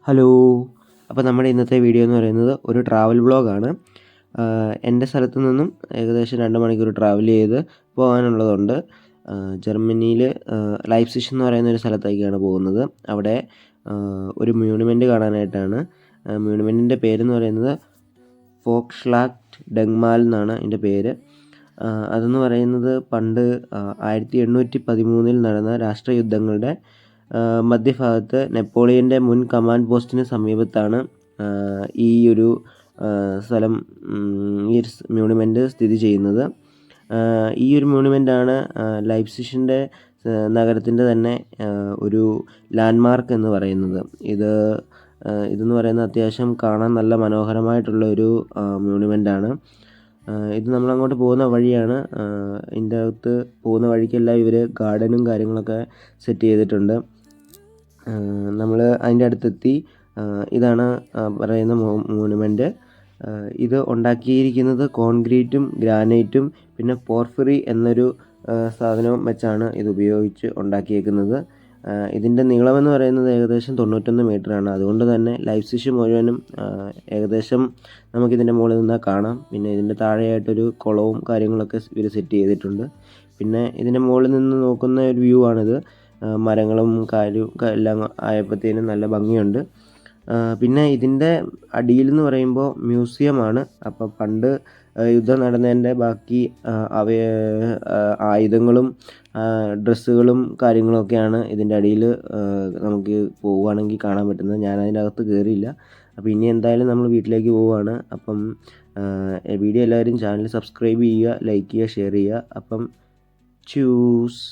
Hello. അപ്പോൾ നമ്മുടെ ഇന്നത്തെ വീഡിയോ എന്ന് പറയുന്നത് ഒരു ട്രാവൽ വ്ളോഗാണ്. എൻ്റെ സ്ഥലത്ത് നിന്നും ഏകദേശം 2 മണിക്കൂർ ട്രാവൽ ചെയ്ത് പോകാനുള്ളതുണ്ട്. ജർമ്മനിയിൽ ലൈപ്സിഷ് എന്ന് പറയുന്ന ഒരു സ്ഥലത്തേക്കാണ് പോകുന്നത്. അവിടെ ഒരു മോണുമെൻ്റ് കാണാനായിട്ടാണ്. മോണുമെൻറ്റിൻ്റെ പേരെന്ന് പറയുന്നത് ഫോക്സ്ലാറ്റ് ഡെങ്മാൽ എന്നാണ് അതിൻ്റെ പേര്. അതെന്ന് പറയുന്നത് പണ്ട് 1813 നടന്ന രാഷ്ട്രയുദ്ധങ്ങളുടെ മധ്യഭാഗത്ത് നെപ്പോളിയൻ്റെ മുൻ കമാൻഡ് പോസ്റ്റിന് സമീപത്താണ് ഈ ഒരു സ്ഥലം, ഈ ഒരു മോണുമെൻ്റ് സ്ഥിതി ചെയ്യുന്നത്. ഈ ഒരു മോണുമെൻ്റാണ് ലൈപ്സിഷിൻ്റെ നഗരത്തിൻ്റെ തന്നെ ഒരു ലാൻഡ്മാർക്ക് എന്ന് പറയുന്നത്. ഇതെന്ന് പറയുന്നത് അത്യാവശ്യം കാണാൻ നല്ല മനോഹരമായിട്ടുള്ള ഒരു മോണുമെൻ്റാണ്. ഇത് നമ്മളങ്ങോട്ട് പോകുന്ന വഴിയാണ്. ഇതിൻ്റെ അകത്ത് പോകുന്ന വഴിക്കെല്ലാം ഇവർ ഗാർഡനും കാര്യങ്ങളൊക്കെ സെറ്റ് ചെയ്തിട്ടുണ്ട്. നമ്മൾ അതിൻ്റെ അടുത്തെത്തി. ഇതാണ് പറയുന്ന മോണുമെൻ്റ്. ഇത് ഉണ്ടാക്കിയിരിക്കുന്നത് കോൺക്രീറ്റും ഗ്രാനൈറ്റും പിന്നെ പോർഫിറി എന്നൊരു സാധനവും വെച്ചാണ് ഇത് ഉപയോഗിച്ച് ഉണ്ടാക്കിയേക്കുന്നത്. ഇതിൻ്റെ നീളമെന്ന് പറയുന്നത് ഏകദേശം 91 മീറ്ററാണ്. അതുകൊണ്ട് തന്നെ ലൈപ്സിഷ് മുഴുവനും ഏകദേശം നമുക്കിതിൻ്റെ മുകളിൽ നിന്നാൽ കാണാം. പിന്നെ ഇതിൻ്റെ താഴെയായിട്ടൊരു കുളവും കാര്യങ്ങളൊക്കെ ഇവർ സെറ്റ് ചെയ്തിട്ടുണ്ട്. പിന്നെ ഇതിൻ്റെ മുകളിൽ നിന്ന് നോക്കുന്ന ഒരു വ്യൂ ആണിത്. മരങ്ങളും എല്ലാം ആയപ്പോഴത്തേനും നല്ല ഭംഗിയുണ്ട്. പിന്നെ ഇതിൻ്റെ അടിയിലെന്ന് പറയുമ്പോൾ മ്യൂസിയമാണ്. അപ്പോൾ പണ്ട് യുദ്ധം നടന്നതിൻ്റെ ബാക്കി ആയുധങ്ങളും ഡ്രസ്സുകളും കാര്യങ്ങളൊക്കെയാണ് ഇതിൻ്റെ അടിയിൽ നമുക്ക് പോവുകയാണെങ്കിൽ കാണാൻ പറ്റുന്നത്. ഞാൻ അതിൻ്റെ അകത്ത് കയറിയില്ല. അപ്പോൾ ഇനി എന്തായാലും നമ്മൾ വീട്ടിലേക്ക് പോവുകയാണ്. അപ്പം വീഡിയോ എല്ലാവരും ചാനൽ സബ്സ്ക്രൈബ് ചെയ്യുക, ലൈക്ക് ചെയ്യുക, ഷെയർ ചെയ്യുക. അപ്പം ചൂസ്.